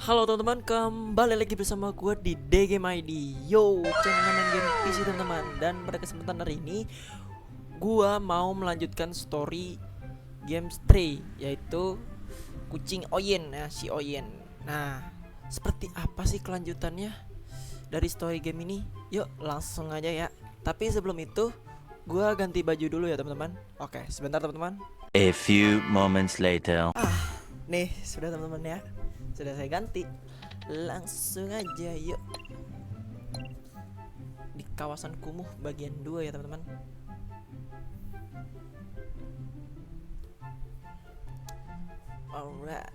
Halo teman-teman, kembali lagi bersama gue di DGame ID. Yo, channel main game PC teman-teman. Dan pada kesempatan hari ini gue mau melanjutkan story game Stray, yaitu kucing Oyen ya, si Oyen. Nah, seperti apa sih kelanjutannya dari story game ini? Yuk langsung aja ya. Tapi sebelum itu gue ganti baju dulu ya teman-teman. Oke, sebentar teman-teman. A few moments later. Nih, sudah teman-teman ya. Sudah saya ganti. Langsung aja yuk. Di kawasan kumuh bagian 2 ya teman-teman. Alright.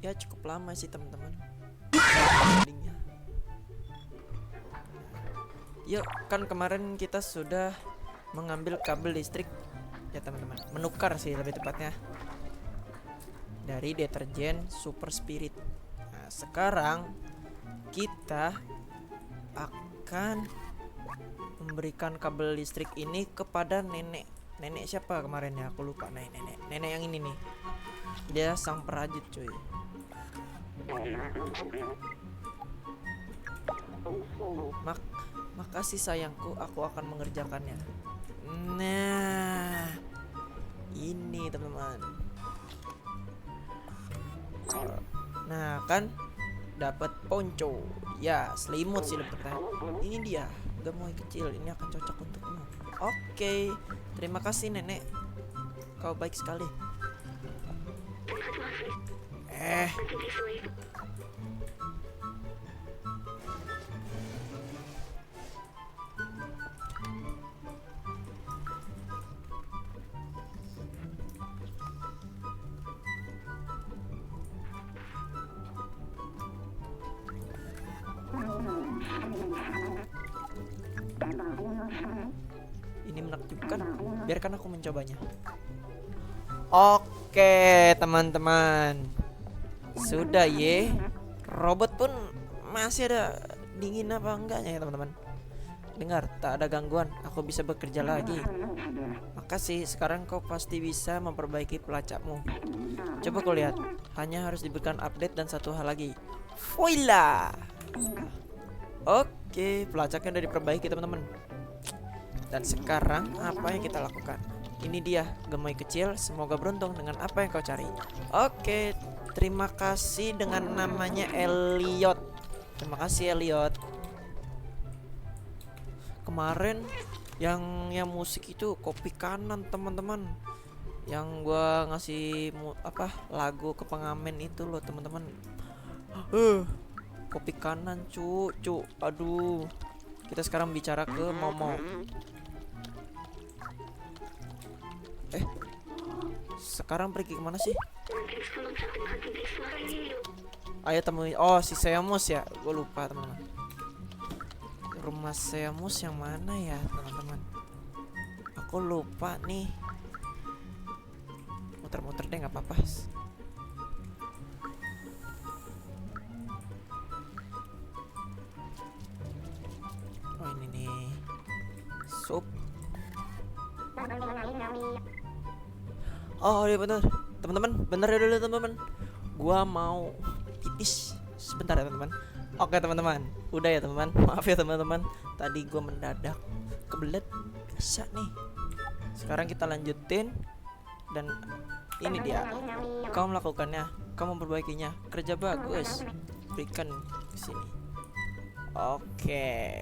Ya cukup lama sih teman-teman. Yuk, kan kemarin kita sudah mengambil kabel listrik ya teman-teman. Menukar sih lebih tepatnya dari deterjen Super Spirit. Nah, sekarang kita akan memberikan kabel listrik ini kepada nenek. Nenek siapa kemarin ya? Aku lupa. Nah, nenek yang ini nih. Dia sang perajut, cuy. Makasih sayangku, aku akan mengerjakannya. Nah, ini teman-teman. Nah kan dapat ponco ya, selimut sih lebih tepatnya. Ini dia gemoy kecil, ini akan cocok untukmu. Oke, terima kasih nenek, kau baik sekali. Ini menakjubkan, biarkan aku mencobanya. Oke teman-teman, sudah ye. Robot pun masih ada dingin apa enggaknya ya teman-teman. Dengar, tak ada gangguan, aku bisa bekerja lagi. Makasih, sekarang kau pasti bisa memperbaiki pelacakmu. Coba kau lihat, hanya harus diberikan update dan satu hal lagi. Voila. Oke, pelacaknya udah diperbaiki teman-teman. Dan sekarang apa yang kita lakukan? Ini dia gemoy kecil, semoga beruntung dengan apa yang kau cari. Oke, terima kasih, dengan namanya Elliot. Terima kasih Elliot. Kemarin yang musik itu kopi kanan teman-teman. Yang gua ngasih lagu ke pengamen itu loh teman-teman. Kopi kanan cu. Aduh. Kita sekarang bicara ke Momo. Sekarang pergi kemana sih? Ayo temui. Oh, si Seamus ya. Gue lupa teman-teman. Rumah Seamus yang mana ya teman-teman? Aku lupa nih. Muter-muter deh, nggak apa-apa. Oh ini nih. Sup. Oh iya bener teman-teman, bener ya dulu teman-teman. Gua mau pipis sebentar ya teman-teman. Oke teman-teman, udah ya teman-teman. Maaf ya teman-teman, tadi gua mendadak kebelet biasa nih. Sekarang kita lanjutin. Dan ini dia, kau melakukannya, kau memperbaikinya, kerja bagus. Berikan ke sini. Oke.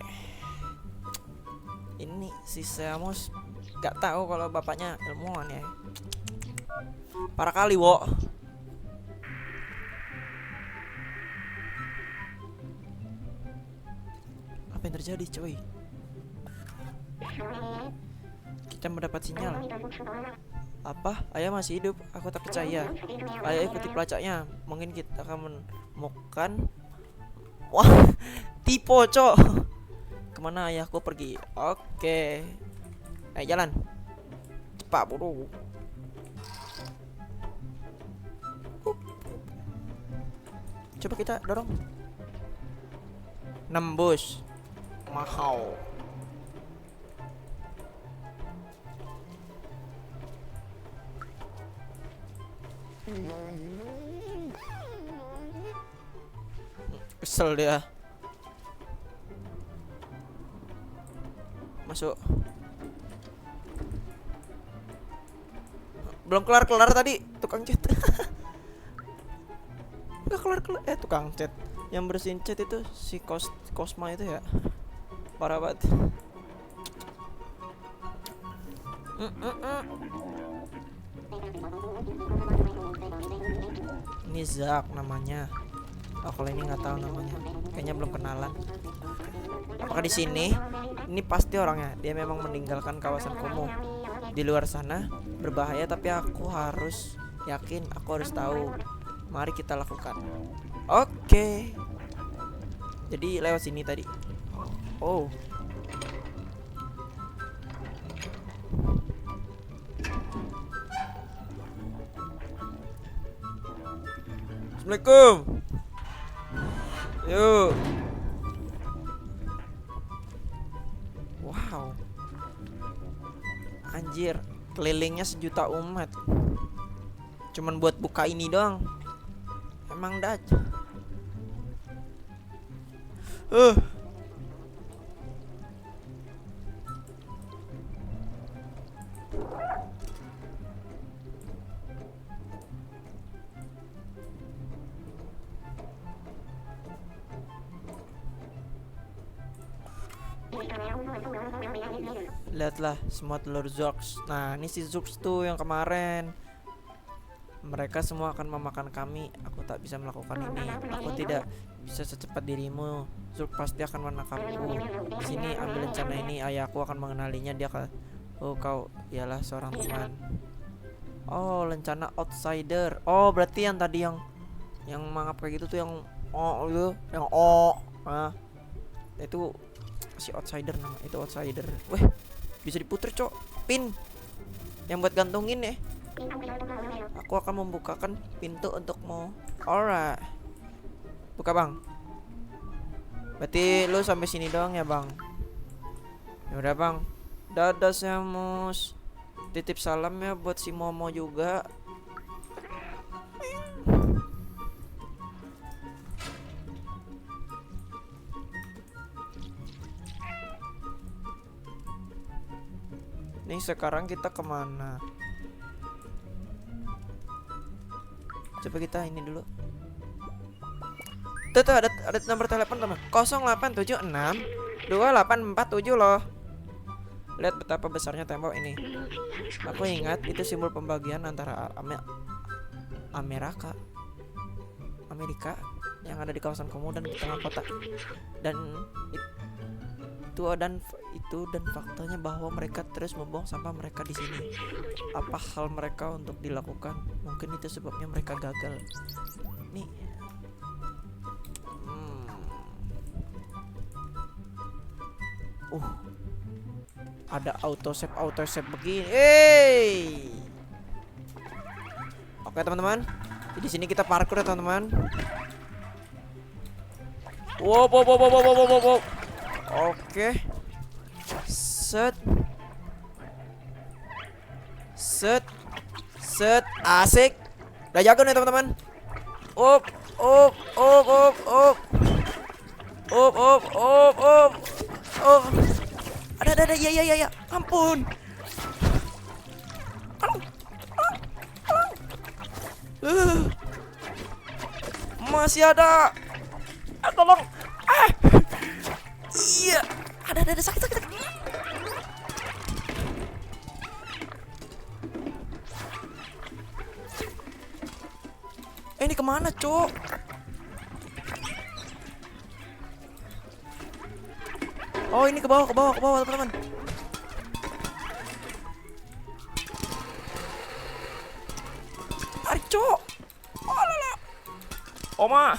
Ini si Seamus gak tahu kalau bapaknya ilmuwan ya. Parah kali, wo. Apa yang terjadi, coy? Kita mendapat sinyal. Apa? Ayah masih hidup? Aku tak percaya. Ayah ikuti pelacaknya. Mungkin kita akan menemukan. Wah, tipe, cok. Kemana ayahku pergi? Oke. Jalan. Cepat, buru. Coba kita dorong. Nembus. Mahal. Kesel dia. Masuk. Belum kelar tadi tukang cat. Enggak kelar. Tukang cat. Yang bersihin cat itu si Cosma itu ya. Parah banget. Ini Zack namanya. Oh, kalau ini nggak tahu namanya. Kayaknya belum kenalan. Apakah di sini? Ini pasti orangnya. Dia memang meninggalkan kawasan kumuh. Di luar sana berbahaya, tapi aku harus yakin, aku harus tahu. Mari kita lakukan. Oke. Jadi lewat sini tadi. Oh. Assalamualaikum. Yuk. Wow. Anjir, kelilingnya 1 juta umat. Cuman buat buka ini doang. Emang dah. Lihatlah semua telur Zox. Nah, ini si Zox tuh yang kemarin. Mereka semua akan memakan kami. Aku tak bisa melakukan ini. Aku tidak bisa secepat dirimu. Zox pasti akan menangkapku. Di sini ambil rencana ini. Ayahku akan mengenalinya. Dia akan. Oh, kau ialah seorang teman. Oh, rencana outsider. Oh, berarti yang tadi yang mangap kayak gitu tuh yang itu, yang nah, itu si outsider nama. Itu outsider. Weh, bisa diputer, Cok. Pin yang buat gantungin ya. Aku akan membukakan pintu untukmu. Alright. Buka, Bang. Berarti lu sampai sini doang ya, Bang. Ya udah, Bang. Dadah, Samus. Titip salam ya buat si Momo juga. Nih sekarang kita kemana? Coba kita ini dulu. Tuh ada nomor telepon teman. 0876 2847 loh. Lihat betapa besarnya tembok ini. Aku ingat itu simbol pembagian antara Amerika yang ada di kawasan kumuh dan di tengah kota. Dan dan faktanya bahwa mereka terus membuang sampah mereka di sini. Apa hal mereka untuk dilakukan? Mungkin itu sebabnya mereka gagal. Nih. Ada auto save begini. Oke, teman-teman. Di sini kita parkour ya, teman-teman. Wow. Oke. Set. Asik. Udah jago nih, teman-teman. Up. Ada. Ya. Ampun. Masih ada. Tolong. Iya. Ada sakit. Ini kemana, Cok? Oh, ini ke bawah, teman-teman. Tarik, Cok. Oh, lala. Oma.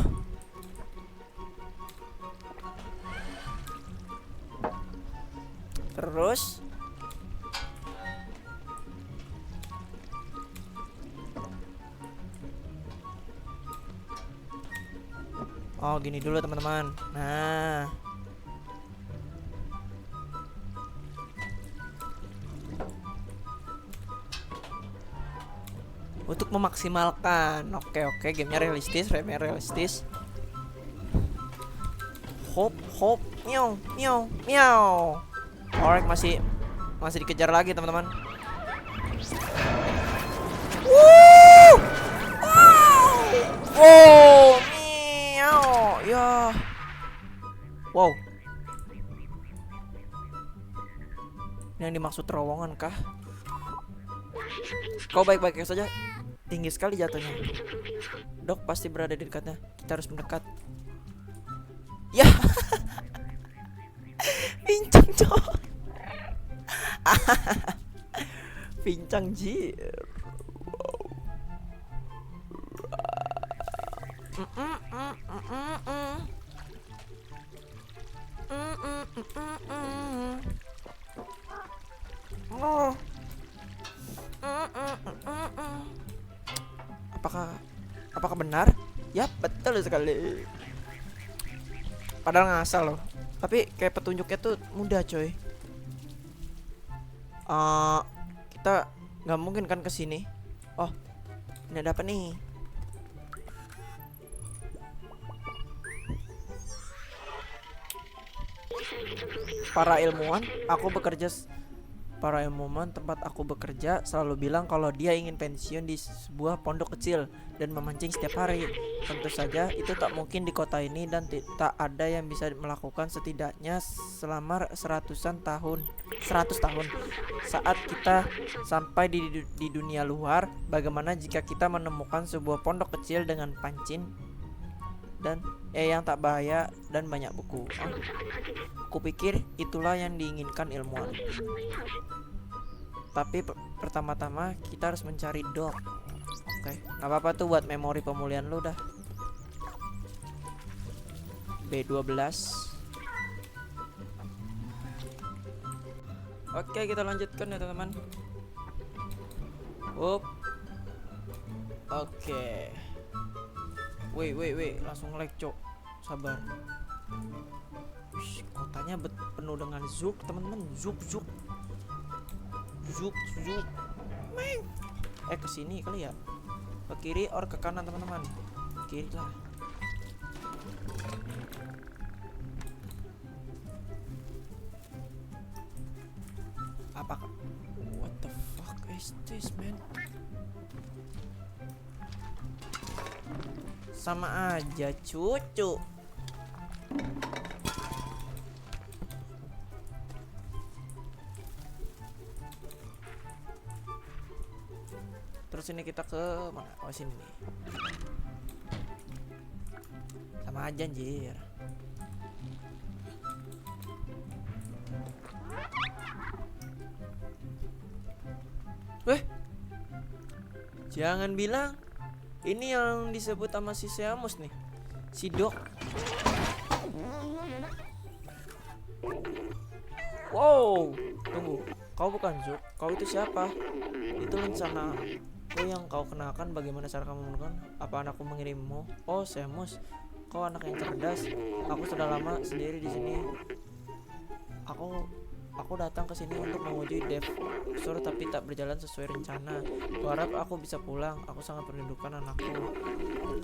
Terus gini dulu, teman-teman. Nah, untuk memaksimalkan. Oke, gamenya realistis. Hop hop miau miau miau. Alright, masih dikejar lagi teman-teman. Wow, miau ya. Wow, ini yang dimaksud terowongan kah? Kau baik-baik saja. Tinggi sekali jatuhnya. Dok pasti berada di dekatnya. Kita harus mendekat. Ya. Pincang cok. Pincang jir. Oh. Apakah benar? Ya, betul sekali. Padahal ngasal loh. Tapi kayak petunjuknya tuh mudah, coy. Kita nggak mungkin kan kesini. Oh, ini ada apa nih? Para ilmuwan tempat aku bekerja selalu bilang kalau dia ingin pensiun di sebuah pondok kecil dan memancing setiap hari. Tentu saja itu tak mungkin di kota ini dan tak ada yang bisa melakukan setidaknya selama 100 tahun. Saat kita sampai di dunia luar, bagaimana jika kita menemukan sebuah pondok kecil dengan pancing dan yang tak bahaya dan banyak buku. Kupikir itulah yang diinginkan ilmuwan. Tapi pertama-tama kita harus mencari Doc. Oke, nggak apa-apa tuh buat memori pemulihan lu dah. B12. Oke, kita lanjutkan ya teman-teman. Up. Oke. Wait, langsung lag, cok. Sabar. Wih, kotanya penuh dengan zuk, teman-teman. Zuk. Meng. Ke sini kali ya. Ke kiri or ke kanan, teman-teman? Kiri lah. Apakah? What the fuck is this, man? Sama aja, cucu. Terus ini kita ke mana? Oh, sini nih. Sama aja anjir. Jangan bilang ini yang disebut sama si Seamus nih, si Doc. Wow, tunggu, kau bukan Zuk, kau itu siapa? Itu rencana yang kau kenakan. Bagaimana cara kamu menemukan? Apa anakku mengirimmu? Oh, Seamus, kau anak yang cerdas. Aku sudah lama sendiri di sini. Aku datang ke sini untuk menguji Dev Sur, tapi tak berjalan sesuai rencana. Kuharap aku bisa pulang. Aku sangat merindukan anakku.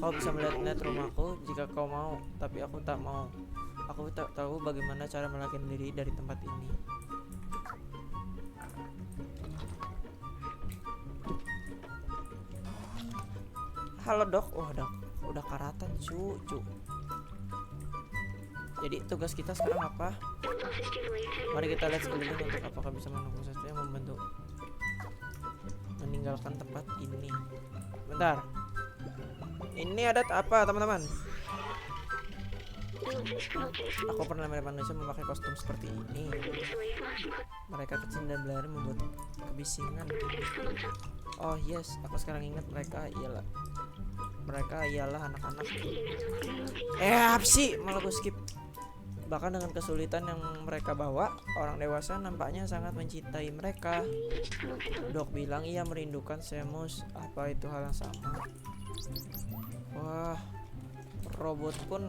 Kau bisa melihat rumahku jika kau mau, tapi aku tak mau. Aku tak tahu bagaimana cara melarikan diri dari tempat ini. Halo Dok. Wah, udah karatan cucu. Jadi tugas kita sekarang apa? Mari kita lihat sekeliling untuk apakah bisa menemukan sesuatu yang membantu meninggalkan tempat ini. Bentar. Ini adat apa, teman-teman? Aku pernah melihat manusia memakai kostum seperti ini. Mereka kecil dan berlari membuat kebisingan. Oh yes, aku sekarang ingat mereka ialah anak-anak. Apa sih? Malah gue skip. Bahkan dengan kesulitan yang mereka bawa, orang dewasa nampaknya sangat mencintai mereka. Dok bilang ia merindukan Seamus. Apa itu hal yang sama? Wah, robot pun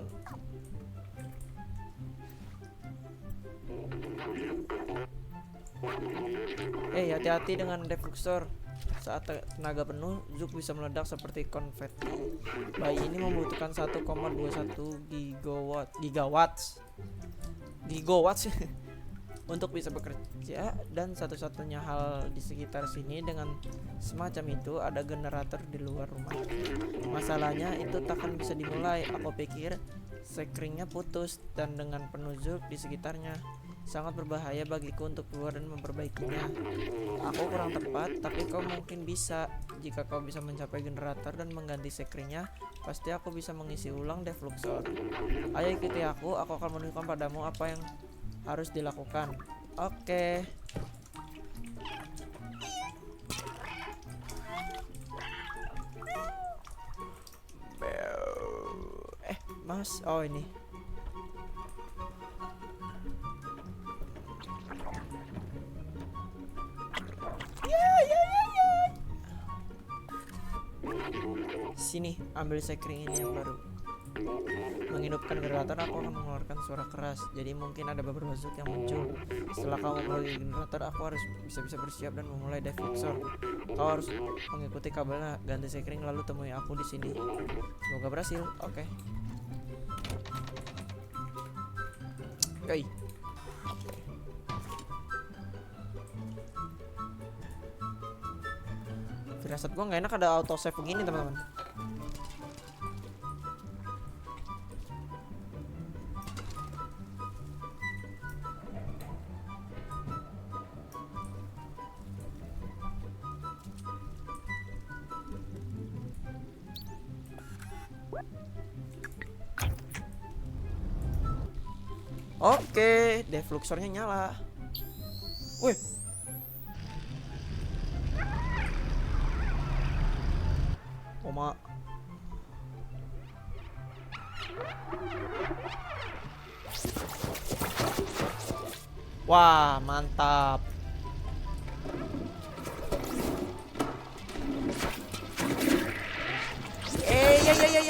hati-hati dengan Dev Sur. Saat tenaga penuh, Zook bisa meledak seperti konfeti. Bayi ini membutuhkan 1,21 gigawatts untuk bisa bekerja, dan satu-satunya hal di sekitar sini dengan semacam itu ada generator di luar rumah. Masalahnya itu takkan bisa dimulai. Aku pikir sekringnya putus dan dengan penuh Zook di sekitarnya. Sangat berbahaya bagiku untuk keluar dan memperbaikinya. Aku kurang tepat, tapi kau mungkin bisa. Jika kau bisa mencapai generator dan mengganti sekringnya, pasti aku bisa mengisi ulang defluxor. Ayo ikuti aku akan menunjukkan padamu apa yang harus dilakukan. Oke. Mas, oh ini. Sini, ambil sekring ini yang baru. Menghidupkan generator, aku akan mengeluarkan suara keras. Jadi mungkin ada beberapa Zook yang muncul. Setelah kamu memperoleh generator, aku harus bisa bersiap dan memulai defluxor. Kau harus mengikuti kabelnya, ganti sekring lalu temui aku di sini. Semoga berhasil. Oke. Oke. Firasat gua nggak enak ada auto save begini, teman-teman. Oke, defluxornya nyala. Wih. Oma. Wah, mantap.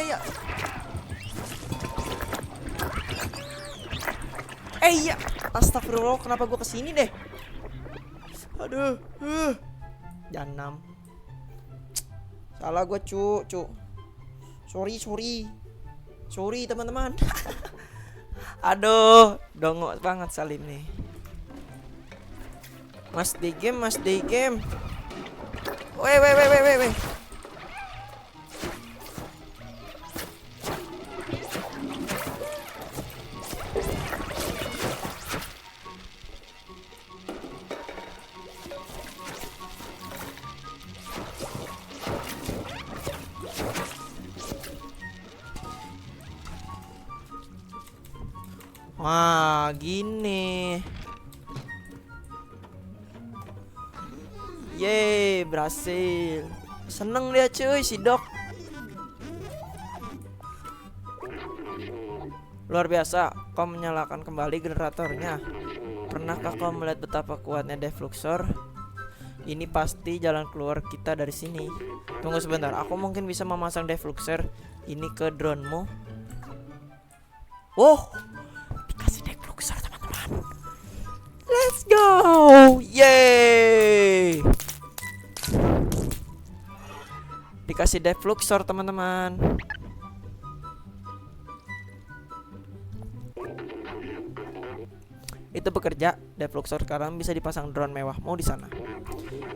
Ya. Iya. Astagfirullah, kenapa gua kesini deh? Aduh. Janam. Salah gua, cu. Sorry teman-teman. Aduh, dongok banget Salim nih. Mas di game. Weh. Wah, gini. Yeay, berhasil. Seneng dia cuy, si Dok. Luar biasa, kau menyalakan kembali generatornya. Pernahkah kau melihat betapa kuatnya defluxor? Ini pasti jalan keluar kita dari sini. Tunggu sebentar, aku mungkin bisa memasang defluxor ini ke drone-mu. Dikasih defluxor, teman-teman. Let's go. Yeay. Dikasih defluxor, teman-teman. Itu bekerja. Defluxor sekarang bisa dipasang drone mewahmu di sana.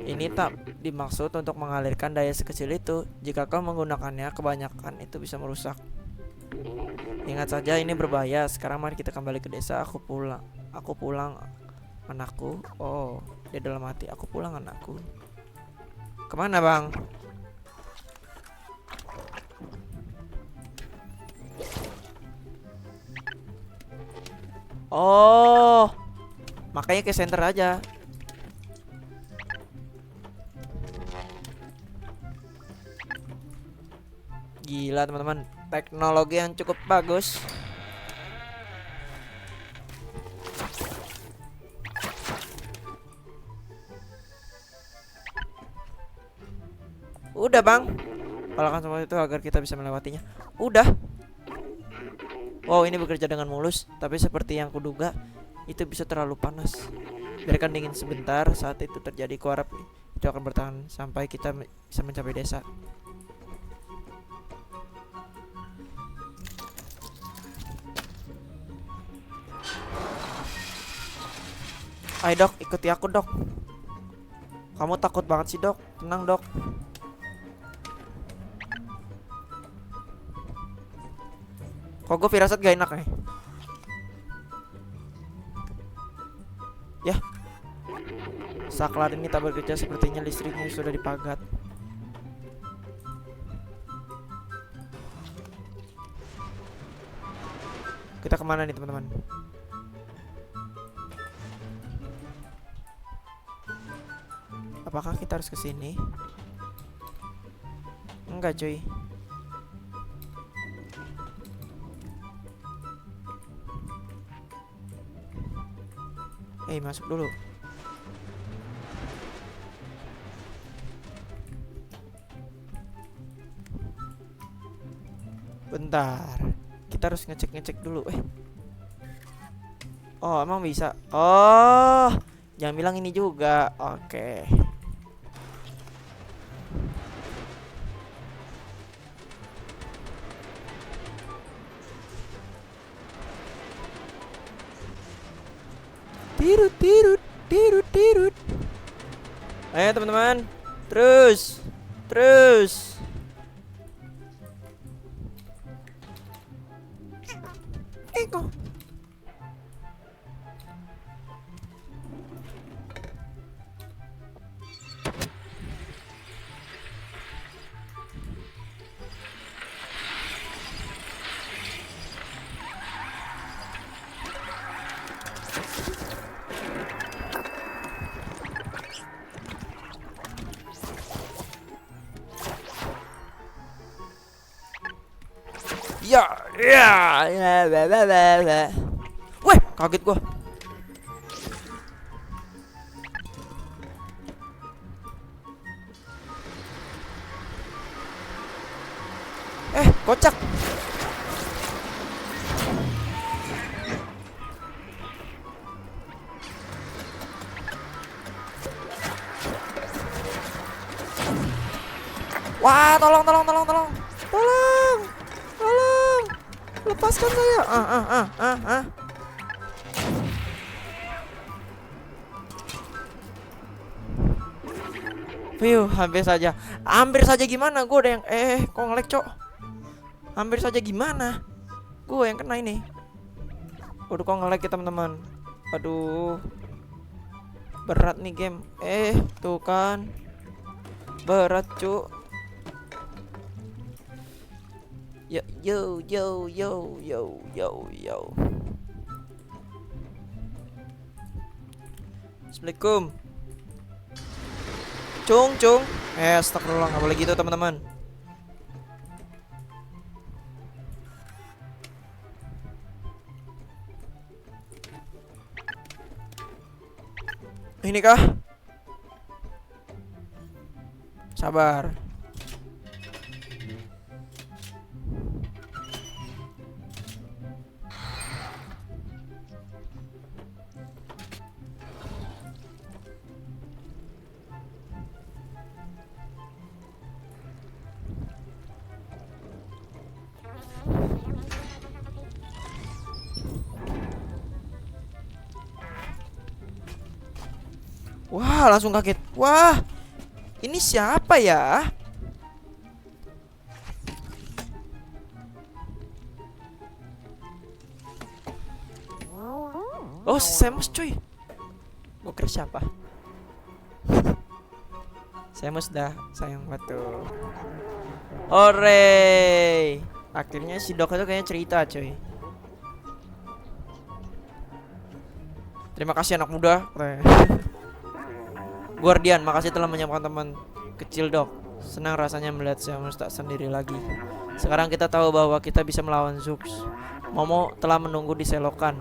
Ini tak dimaksud untuk mengalirkan daya sekecil itu. Jika kau menggunakannya kebanyakan, itu bisa merusak. Ingat saja ini berbahaya. Sekarang mari kita kembali ke desa. Aku pulang anakku. Oh, dia dalam hati, aku pulang anakku. Kemana bang? Oh, makanya ke center aja. Gila teman-teman, teknologi yang cukup bagus. Udah bang, kalahkan semua itu agar kita bisa melewatinya. Udah. Wow, ini bekerja dengan mulus, tapi seperti yang kuduga, itu bisa terlalu panas. Biarkan dingin sebentar. Saat itu terjadi, ku harap Itu akan bertahan sampai kita bisa mencapai desa. Ayo Dok, ikuti aku Dok. Kamu takut banget sih Dok. Tenang Dok. Kok gue firasat gak enak nih? Ya, saklar ini tak bekerja, sepertinya listriknya sudah dipagat. Kita kemana nih teman-teman? Apakah kita harus ke sini? Enggak cuy. Masuk dulu. Bentar, kita harus ngecek dulu. Oh emang bisa. Oh jangan bilang ini juga. Oke. Tirut tirut tirut tirut. Ayo teman-teman, terus Eko. Ya. Weh, kaget gua. Kocak. Wah, tolong. Lepaskan saya. Hampir saja gimana? Gue udah yang kok nge-lag, Cok? Hampir saja gimana? Gue yang kena ini. Udah kok nge-lag ya, teman-teman. Aduh. Berat nih game. Tuh kan. Berat, Cuk. Yo. Assalamualaikum. Cung. Astagfirullah, nggak boleh gitu teman-teman. Ini kah? Sabar. Wah, langsung kaget. Wah, ini siapa ya? Oh, Samus cuy. Gue kira siapa? Samus dah, sayang batu. Hore. Akhirnya si Dok itu kayaknya cerita cuy. Terima kasih anak muda. Guardian, makasih telah menyembuhkan teman kecil Dok. Senang rasanya melihat Samus tak sendiri lagi. Sekarang kita tahu bahwa kita bisa melawan Zux. Momo telah menunggu di selokan.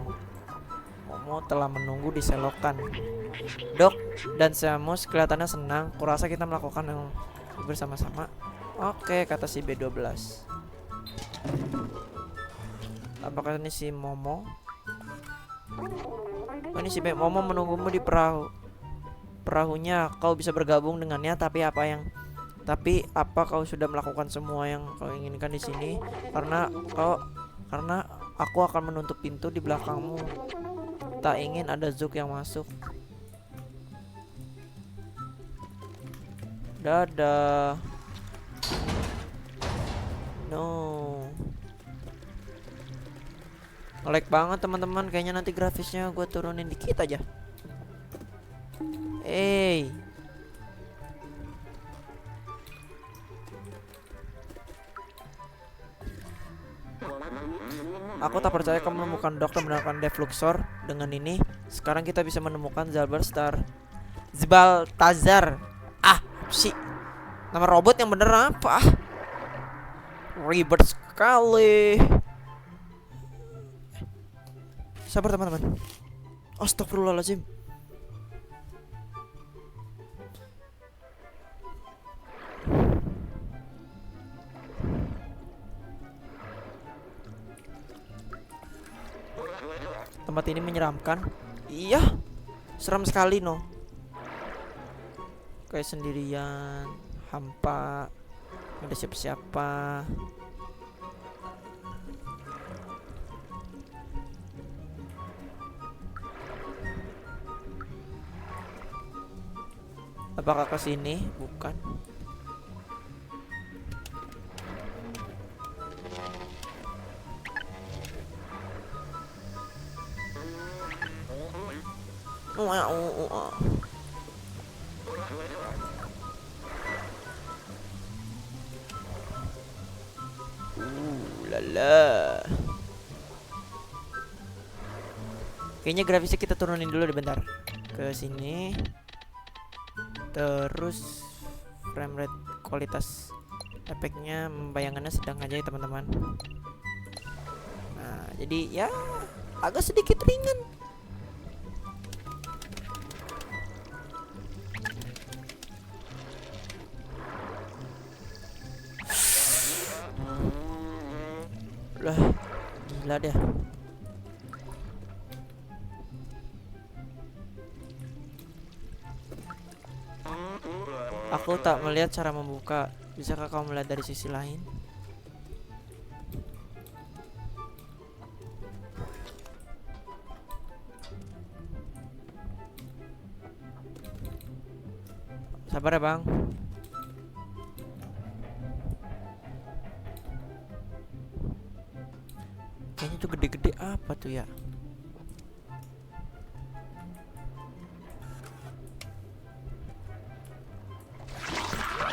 Dok dan Samus kelihatannya senang. Kurasa kita melakukan yang bersama-sama. Oke, kata si B12. Apakah ini si Momo? Oh, ini si Momo menunggumu di perahu. perahunya. Kau bisa bergabung dengannya, tapi apa kau sudah melakukan semua yang kau inginkan di sini? Karena aku akan menutup pintu di belakangmu. Tak ingin ada Zook yang masuk. Dadah. No. Nge-lag banget teman-teman. Kayaknya nanti grafisnya gue turunin dikit aja. Aku tak percaya kamu menemukan Dock dan menemukan Defluxor. Dengan ini, sekarang kita bisa menemukan Zbaltazar. Sih. Nama robot yang bener apa? Ribet sekali. Sabar teman-teman. Astagfirullahaladzim. Tempat ini menyeramkan. Iya, seram sekali no. Kayak sendirian, hampa, nggak ada siapa-siapa. Apakah ke sini? Bukan. Lala. Kayaknya grafisnya kita turunin dulu deh bentar. Ke sini. Terus frame rate, kualitas efeknya, bayangannya sedang aja ya teman-teman. Nah, jadi ya agak sedikit ringan. Lah, gila deh. Aku tak melihat cara membuka. Bisakah kau melihat dari sisi lain? Sabar ya bang. Kayaknya tuh gede-gede apa tuh ya?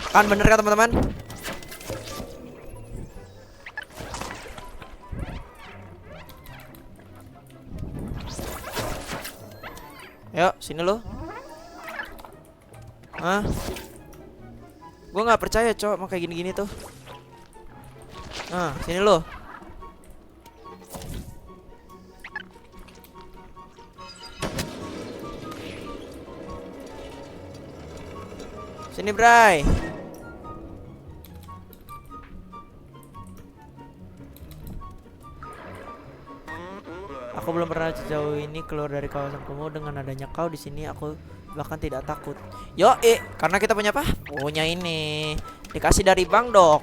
Kan bener kan teman-teman? Yuk sini lo. Gue nggak percaya cowok mau kayak gini-gini tuh. Sini lo. Sini Bray. Aku belum pernah sejauh ini keluar dari kawasan kumuh. Dengan adanya kau di sini, aku bahkan tidak takut. Karena kita punya apa? Punya ini. Dikasih dari Bang Dok.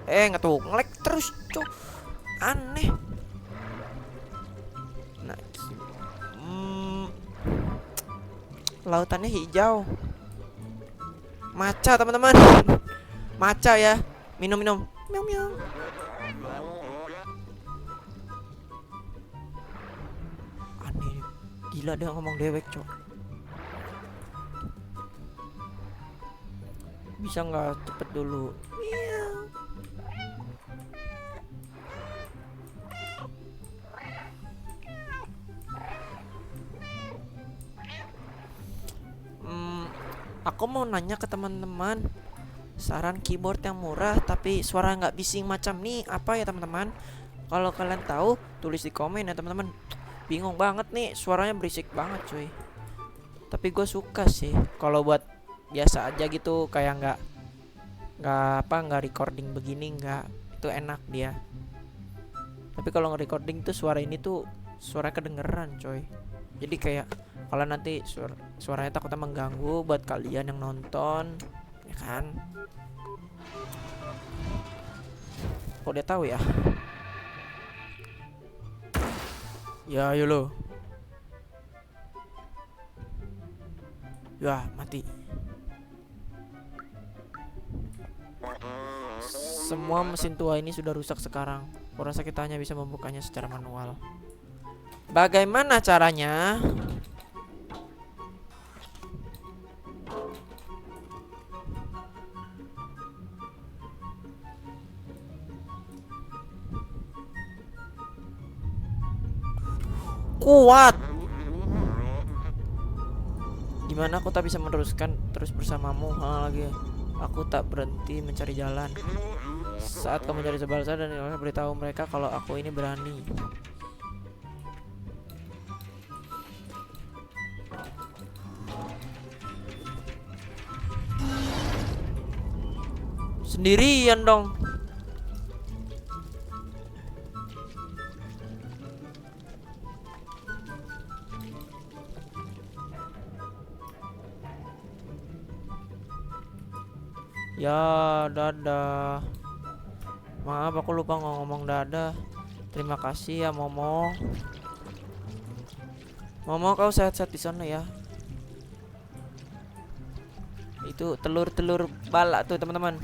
Nge-lag terus, cok. Aneh. Nah, lautannya hijau. Maca teman-teman. Maca ya. Minum. Miau. Gila dia ngomong dewek cok. Bisa nggak cepet dulu? Aku mau nanya ke teman-teman, saran keyboard yang murah tapi suara nggak bising macam nih apa ya teman-teman? Kalau kalian tahu tulis di komen ya teman-teman. Bingung banget nih, suaranya berisik banget cuy. Tapi gue suka sih kalau buat biasa aja gitu, kayak nggak recording begini, nggak, itu enak dia. Tapi kalau nge-recording tuh suara ini tuh suara kedengeran coy. Jadi kayak kalau nanti suaranya takutnya mengganggu buat kalian yang nonton, ya kan? Kok dia tahu ya? Ya, ayo lo. Ya, mati. Semua mesin tua ini sudah rusak sekarang. Kurasa kita hanya bisa membukanya secara manual. Bagaimana caranya? Kuat. Gimana aku tak bisa meneruskan terus bersamamu? Lagi. Aku tak berhenti mencari jalan. Saat kamu mencari balasan dan beritahu mereka kalau aku ini berani. Sendirian dong. Ya, dadah. Maaf aku lupa ngomong dadah. Terima kasih ya Momo. Momo, kau sehat-sehat di sana ya. Itu telur-telur balak tuh teman-teman.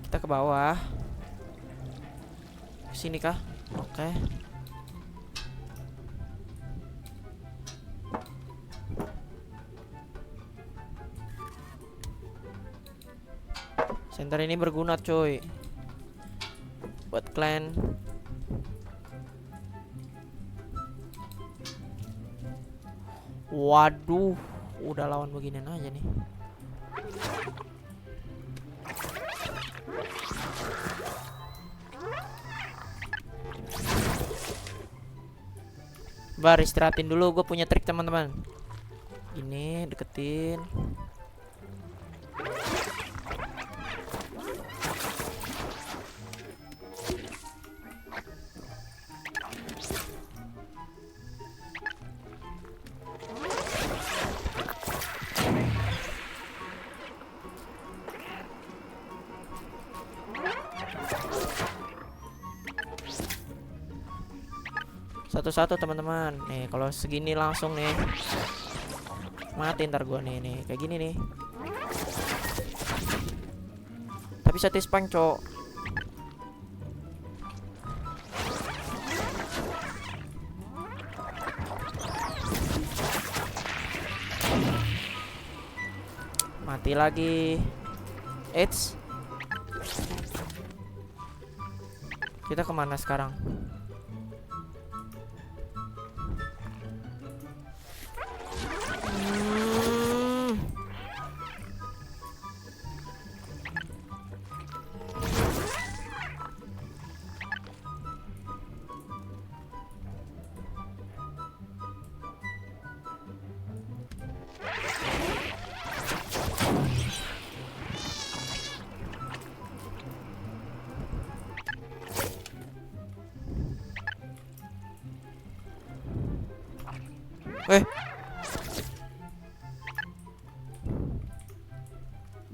Kita ke bawah. Sini kah? Oke. Center ini berguna coy, buat clan. Waduh, udah lawan beginian aja nih. Bar, istirahatin dulu, gue punya trik teman-teman. Ini deketin. Satu-satu teman-teman. Nih kalau segini langsung nih mati ntar gua nih kayak gini nih. Tapi satisfying cok. Mati lagi. Eits. Kita kemana sekarang?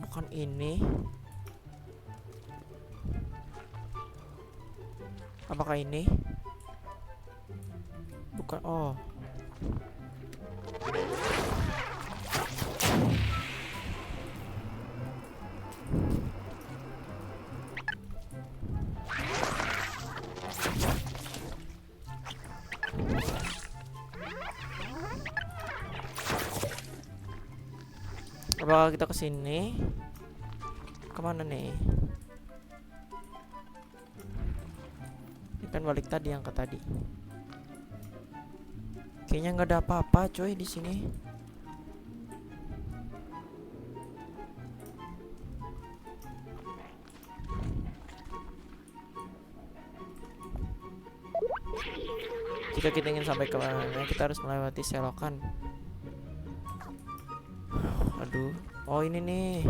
Bukan ini. Apakah ini? Bukan. Oh. Apakah kita kesini? Kemana nih? Ini kan balik tadi yang ke tadi. Kayaknya nggak ada apa-apa coy di sini. Jika kita ingin sampai ke mana, kita harus melewati selokan. Aduh, oh ini nih.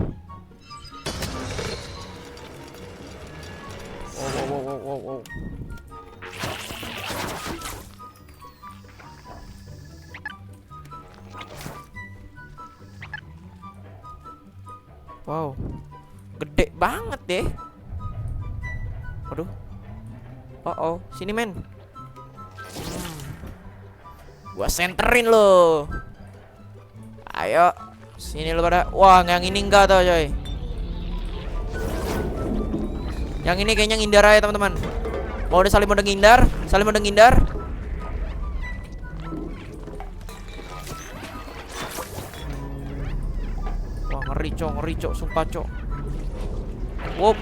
Wow. Wow, gede banget deh. Waduh. Oh, sini men. Gua senterin lo. Ayo, sini lo pada. Wah, yang ini enggak tau coy. Yang ini kayaknya ngindar aja teman-teman. Mau udah saling mode ngindar, saling mode ngindar. Wah, ngeri cok, sumpah cok. Wup.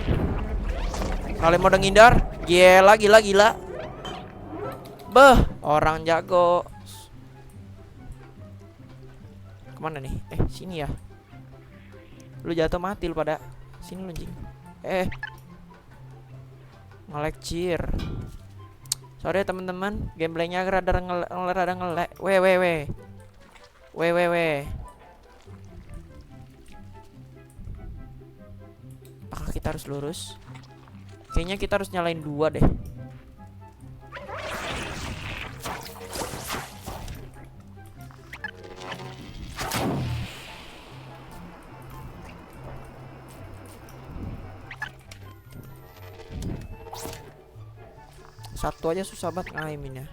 Saling mode ngindar. Gila. Beh, orang jago. Kemana nih? Sini ya. Lu jatuh mati lu pada. Sini lu anjing. Ngelek. Sorry ya teman-teman, gameplaynya rada ngelek. Weh. Apakah kita harus lurus? Kayaknya kita harus nyalain 2 deh. Satu aja susah banget ngaiminnya.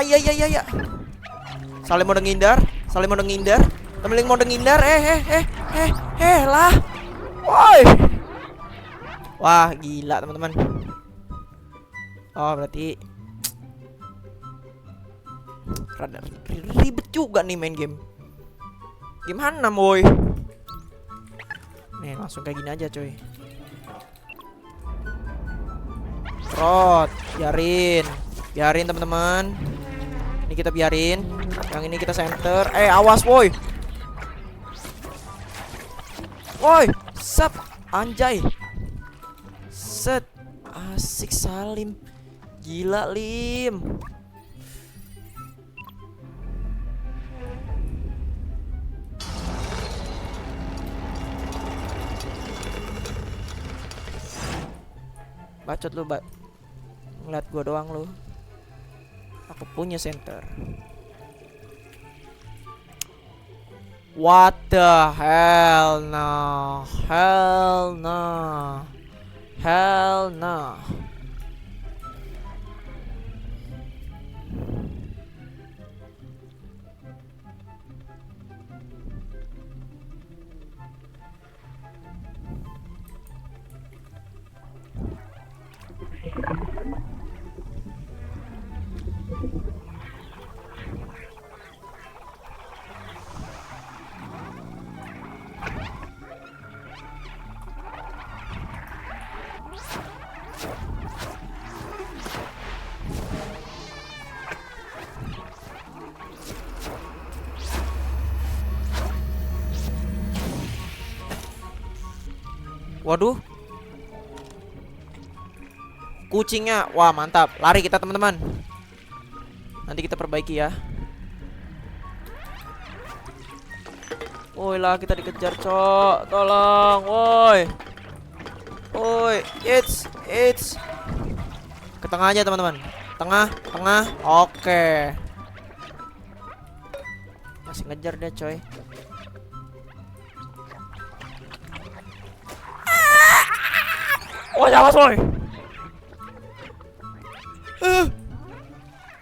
Ayah. Saling mode ngindar. Temeling mode ngindar. Lah. Woi. Wah, gila teman-teman. Oh, berarti rada ribet juga nih main game. Gimana, boy? Nih, langsung kayak gini aja, coy. Trot, biarin teman-teman. Ini kita biarin. Yang ini kita center. Awas woi. Sap, anjay. Set. Asik Salim. Gila Lim. Bacot lu, ngeliat gua doang lu. Aku punya center. What the hell no. Hell no. Waduh. Kucingnya. Wah, mantap. Lari kita, teman-teman. Nanti kita perbaiki ya. Woi lah, kita dikejar, cok. Tolong, woi. It's. Ke tengah aja, teman-teman. Tengah. Oke. Masih ngejar dia, coy. Awas, woi.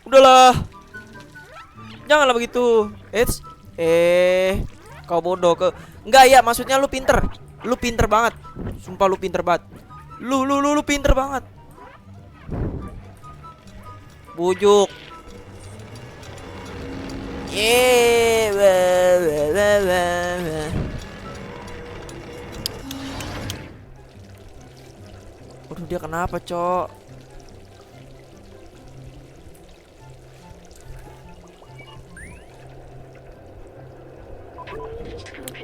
Udahlah. Janganlah begitu. Kau bodoh ke. Enggak ya, maksudnya lu pinter. Lu pinter banget. Sumpah lu pinter banget. Lu pinter banget. Bujuk. Waduh, dia kenapa, Cok?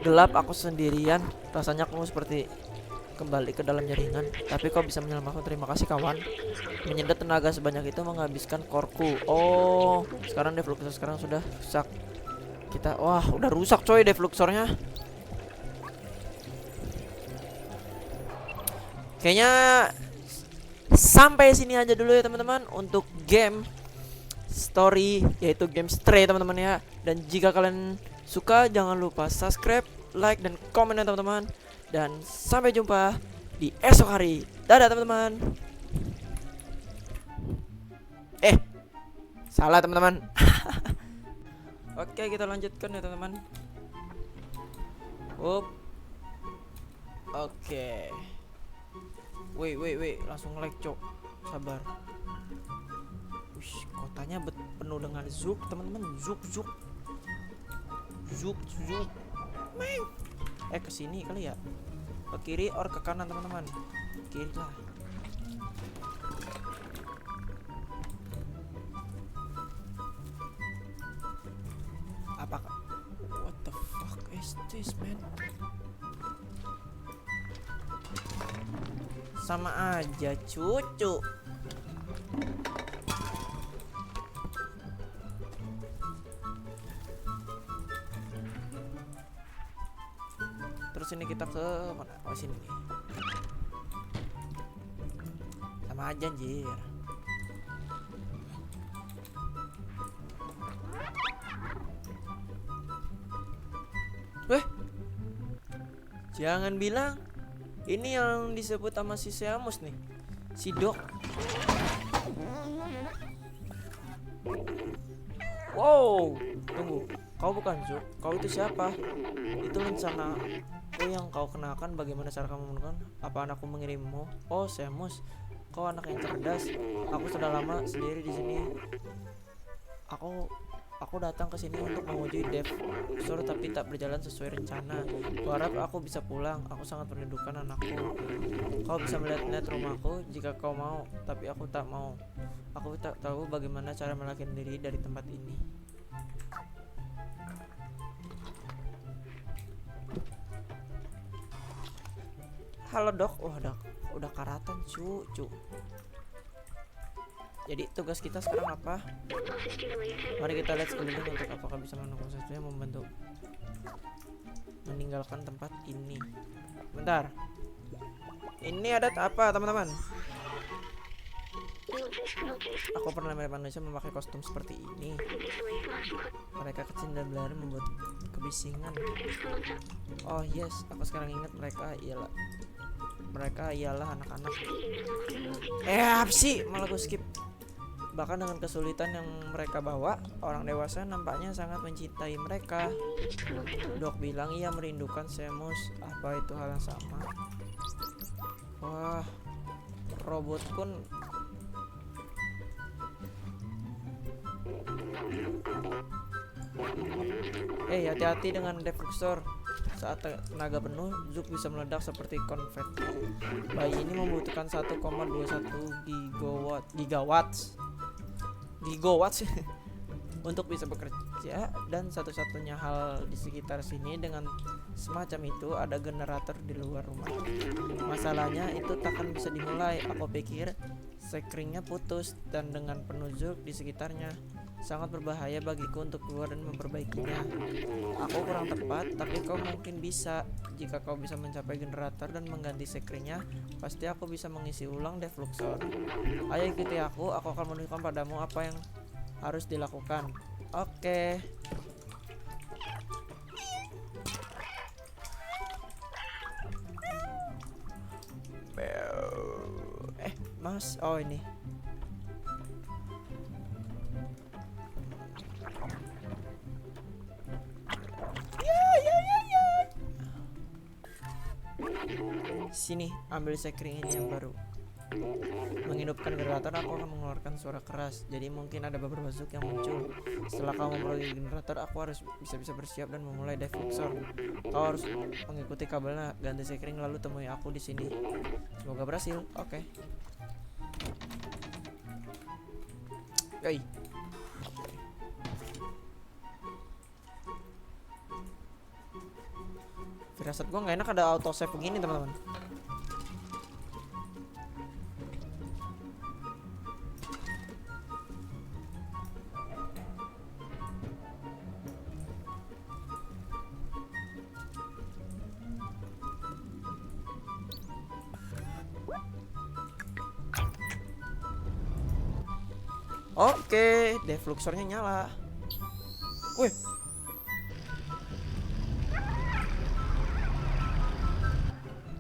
Gelap, aku sendirian. Rasanya aku seperti kembali ke dalam jaringan. Tapi kau bisa menyelamatkan. Terima kasih, kawan. Menyedot tenaga sebanyak itu menghabiskan korku. Oh, sekarang defluxor sekarang sudah rusak. Kita, wah, udah rusak coy defluxornya. Kayaknya sampai sini aja dulu ya teman-teman untuk game story, yaitu game Stray teman-teman ya. Dan jika kalian suka, jangan lupa subscribe, like, dan komen ya teman-teman. Dan sampai jumpa di esok hari. Dadah teman-teman. Salah teman-teman. Oke, kita lanjutkan ya teman-teman. Oke. Wait, langsung like, Cok. Sabar. Wish, kotanya penuh dengan Zook, teman-teman. Zook. Meng. Ke sini kali ya. Ke kiri or ke kanan, teman-teman? Kiri lah. Apakah? What the fuck is this, man? Sama aja, cucu. Terus ini kita ke mana? Oh, sini nih. Sama aja, anjir. Jangan bilang ini yang disebut sama si Seamus nih, si Dok. Wow, tunggu, kau bukan Zook, kau itu siapa? Itu rencana yang kau kenakan. Bagaimana cara kamu menemukan? Apa anakku mengirimmu? Oh, Seamus, kau anak yang cerdas. Aku sudah lama sendiri di sini. Aku datang ke sini untuk menguji defluxor tapi tak berjalan sesuai rencana. Kuharap aku bisa pulang. Aku sangat merindukan anakku. Kau bisa melihat rumahku jika kau mau, tapi aku tak mau. Aku tak tahu bagaimana cara melarikan diri dari tempat ini. Halo Dok. Wah, udah karatan cucu. Jadi tugas kita sekarang apa? Mari kita lihat sekeliling untuk apakah bisa menemukan sesuatu yang membantu meninggalkan tempat ini. Bentar. Ini ada apa, teman-teman? Aku pernah melihat manusia memakai kostum seperti ini. Mereka kecil dan berlari membuat kebisingan. Oh yes, aku sekarang ingat mereka ialah anak-anak. Apa sih? Malah gue skip. Bahkan dengan kesulitan yang mereka bawa, orang dewasa nampaknya sangat mencintai mereka. Dok bilang ia merindukan Seamus. Apa itu hal yang sama? Wah, robot pun hati-hati dengan defluxor. Saat tenaga penuh, Zook bisa meledak seperti konfeti. Bayi ini membutuhkan 1,21 gigawatts untuk bisa bekerja, dan satu-satunya hal di sekitar sini dengan semacam itu ada generator di luar rumah. Masalahnya itu takkan bisa dimulai. Aku pikir sekringnya putus, dan dengan penuh Zook di sekitarnya sangat berbahaya bagiku untuk keluar dan memperbaikinya. Aku kurang tepat, tapi kau mungkin bisa. Jika kau bisa mencapai generator dan mengganti sekringnya, pasti aku bisa mengisi ulang defluxor. Ayo ikuti aku akan menunjukkan padamu apa yang harus dilakukan. Oke. Mas, oh ini. Sini, ambil sekring ini yang baru. Menghidupkan generator, aku akan mengeluarkan suara keras. Jadi mungkin ada beberapa zouk yang muncul. Setelah kamu memproduksi generator, aku harus bisa bersiap dan memulai defluxor. Kau harus mengikuti kabelnya, ganti sekring lalu temui aku di sini. Semoga berhasil. Oke. Yoi. Firasat gua nggak enak ada auto save begini teman-teman. Oke, defluxornya nyala. Wih.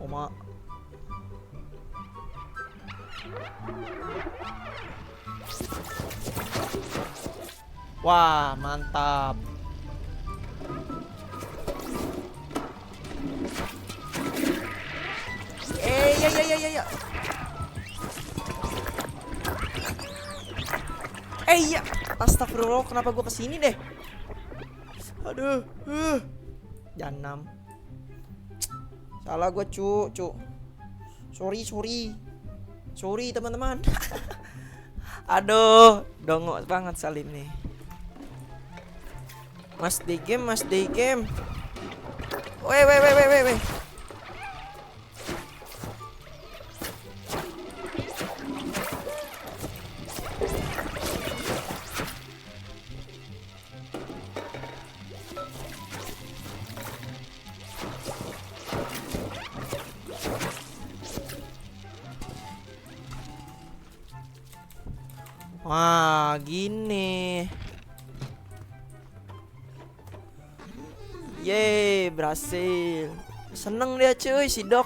Oma. Wah, mantap. Ya. Iya. Astagfirullah, kenapa gua kesini deh? Aduh. Janam. Salah gua, cu. Sorry teman-teman. Aduh, dongok banget Salim nih. Mas di game. Weh. Wah, gini. Yeay, berhasil. Seneng dia cuy, si Dok.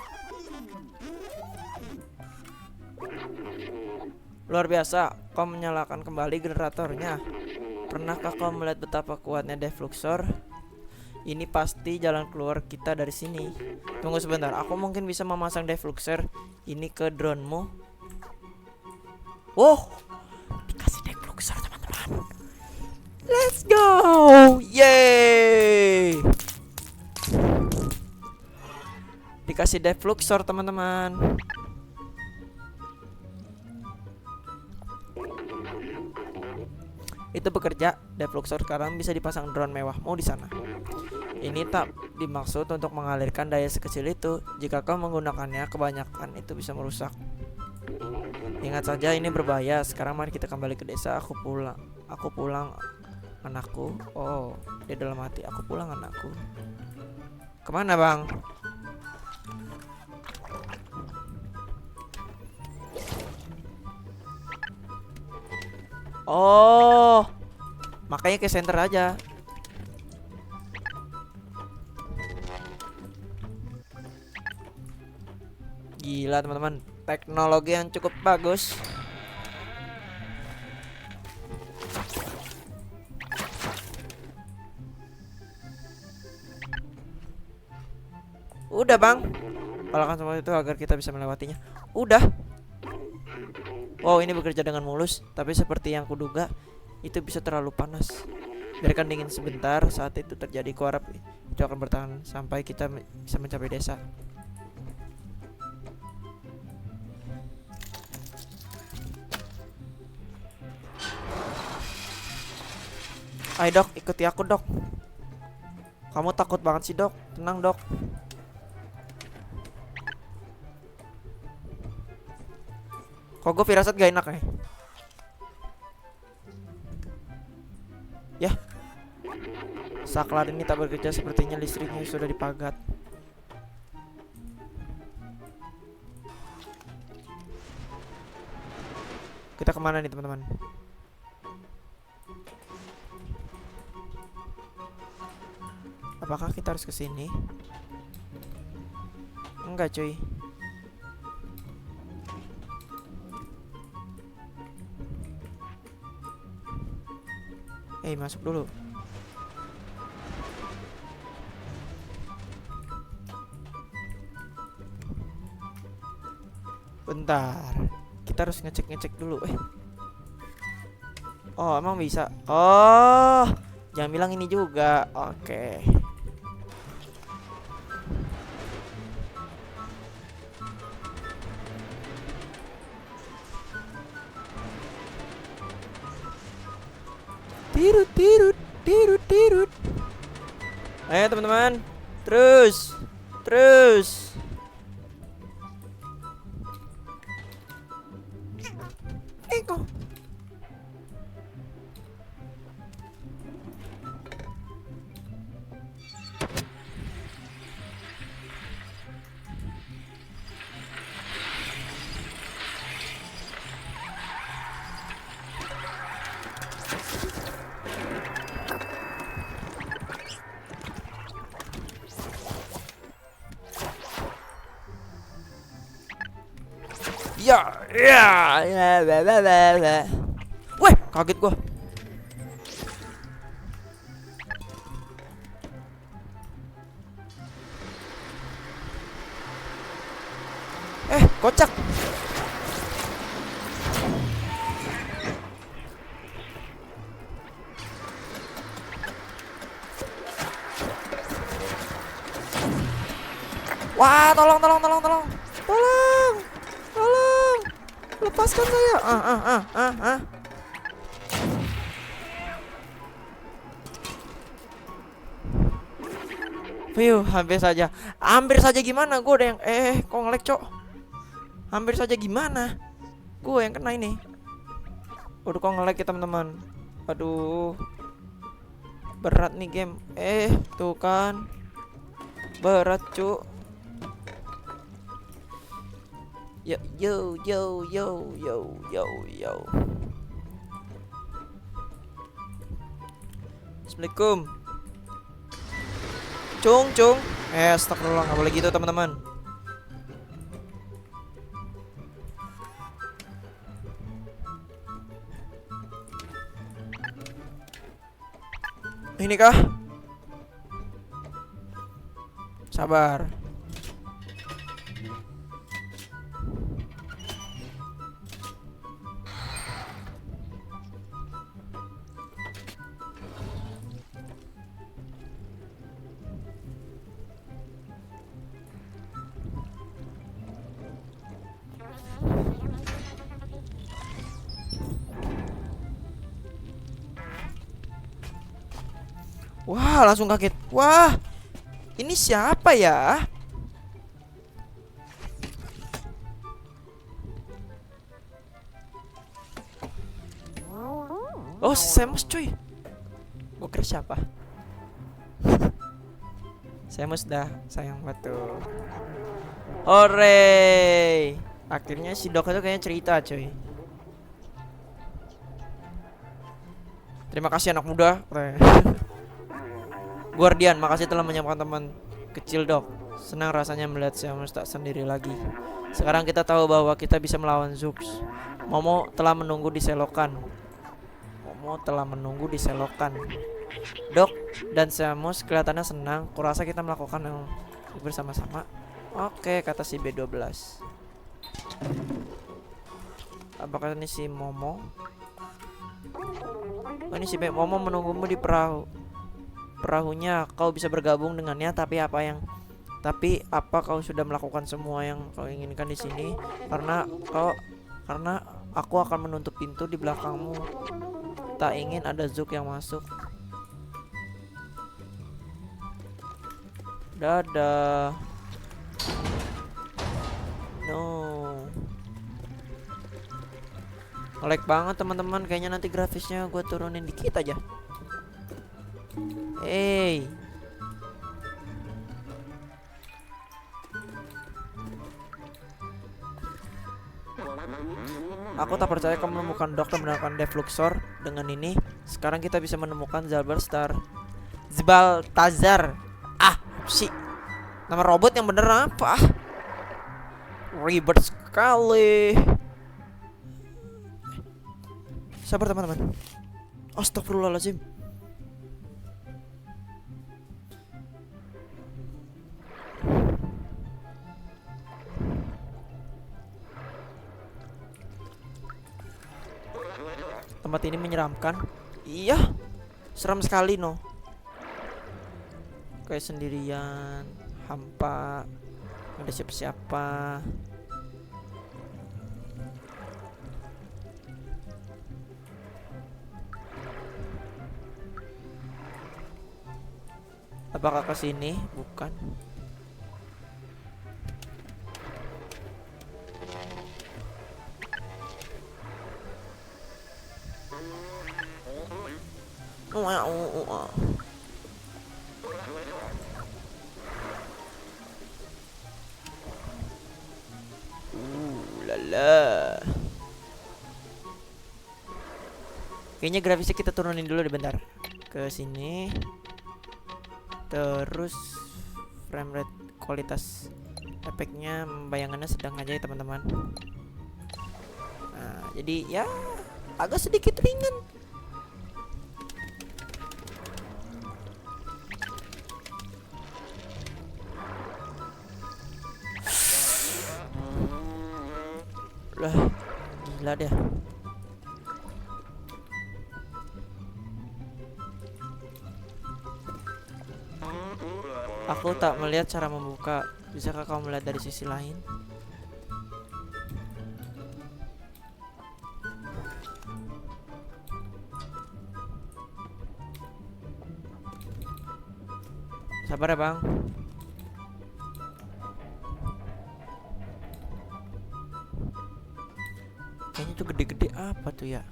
Luar biasa, kau menyalakan kembali generatornya. Pernahkah kau melihat betapa kuatnya defluxor? Ini pasti jalan keluar kita dari sini. Tunggu sebentar, aku mungkin bisa memasang defluxor ini ke drone-mu. Wow, dikasih defluxor teman-teman. Let's go, yeay. Dikasih defluxor teman-teman. Itu bekerja. Defluxor sekarang bisa dipasang drone mewahmu di sana. Ini tak dimaksud untuk mengalirkan daya sekecil itu. Jika kau menggunakannya kebanyakan, itu bisa merusak. Ingat saja ini berbahaya. Sekarang mari kita kembali ke desa. Aku pulang anakku. Oh, di dalam hati aku pulang anakku. Kemana bang? Oh, makanya ke center aja. Gila teman-teman, teknologi yang cukup bagus. Udah bang, kalahkan semua itu agar kita bisa melewatinya. Udah. Wow, ini bekerja dengan mulus, tapi seperti yang kuduga, itu bisa terlalu panas. Biarkan dingin sebentar, saat itu terjadi kuarap itu akan bertahan sampai kita bisa mencapai desa. Ayo dok, ikuti aku dok. Kamu takut banget sih dok, tenang dok. Kok gue firasat gak enak ya? Ya, saklar ini tak bekerja, sepertinya listriknya sudah dipagat. Kita kemana nih teman-teman? Apakah kita harus ke sini? Enggak cuy. Masuk dulu. Bentar, kita harus ngecek dulu. Oh emang bisa. Oh jangan bilang ini juga. Oke. Tirut tirut tirut tirut. Ayo teman-teman, terus. Kok. Ya. Weh, kaget gua. Kocak. Wah, tolong. Lepaskan saya. Fiu, hampir saja gimana? Gue udah yang kok nge-lag, Cok? Hampir saja gimana? Gue yang kena ini. Udah kok nge-lag ya, teman-teman. Aduh. Berat nih game. Tuh kan. Berat, Cuk. Yo. Assalamualaikum. Cung. Astagfirullah, nggak boleh gitu teman-teman. Ini kah? Sabar. Wah, langsung kaget. Wah, ini siapa ya? Oh, si Samus cuy. Gue kira siapa? Samus dah, sayang betul. Hore. Akhirnya si Dok itu kayaknya cerita cuy. Terima kasih anak muda. Guardian, makasih telah menyembuhkan teman kecil Dok. Senang rasanya melihat Samus tak sendiri lagi. Sekarang kita tahu bahwa kita bisa melawan Zux. Momo telah menunggu di selokan. Dok dan Samus kelihatannya senang. Kurasa kita melakukan yang bersama-sama. Oke, kata si B12. Apakah ini si Momo? Oh, ini si Momo menunggumu di perahunya. Kau bisa bergabung dengannya, tapi apa kau sudah melakukan semua yang kau inginkan di sini? Karena aku akan menutup pintu di belakangmu. Tak ingin ada Zuk yang masuk. Dadah. No. Nge-lag banget teman-teman. Kayaknya nanti grafisnya gue turunin dikit aja. Aku tak percaya kamu menemukan Dok dan menemukan Defluxor. Dengan ini, sekarang kita bisa menemukan Zbaltazar. Nama robot yang bener apa? Ribet sekali. Sabar teman-teman. Astagfirullahaladzim. tempat ini menyeramkan. Iya, seram sekali no. Kayak sendirian, hampa, nggak ada siapa-siapa. Apakah ke sini? Bukan. Lala. Kayaknya grafisnya kita turunin dulu deh bentar. Ke sini. Terus frame rate, kualitas efeknya, bayangannya sedang aja ya teman-teman. Nah, jadi ya agak sedikit ringan. Lah, gila deh. Aku tak melihat cara membuka. Bisakah kau melihat dari sisi lain? Sabar ya bang. Kayaknya tuh gede-gede apa tuh ya?